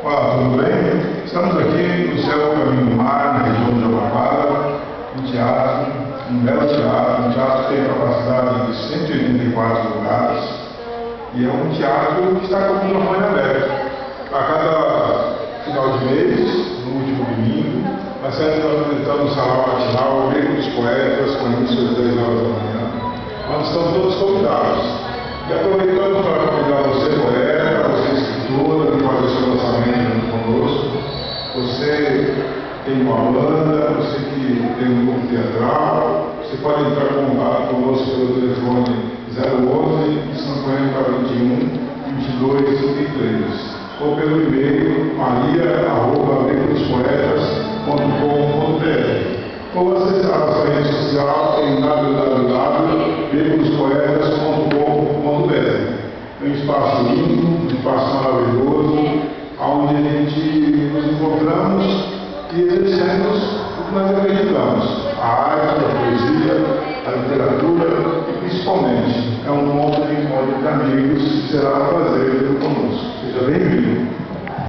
Olá, tudo bem? Estamos aqui no Céu Caminho do Mar, na região de Jabaquara, um teatro, um belo teatro, um teatro que tem capacidade de 184 lugares e é um teatro que está com o microfone aberto. A cada final de mês, no último domingo, nós sempre apresentamos o salão matinal, o Grego dos Poetas, com início às 10 horas da manhã, onde estão todos convidados. E aproveitamos para convidar você, poeta, você, escritora, que pode fazer seu lançamento junto conosco, você tem uma banda, você que tem um grupo teatral, você pode entrar em contato conosco pelo telefone 011 50 21 22 33 ou pelo e-mail maria@becospoetas.com.br ou acessar a nossa rede social em www.becospoetas.com.br. Um espaço lindo, um espaço maravilhoso, onde a gente nos encontramos e exercemos o que nós acreditamos, a arte, a poesia,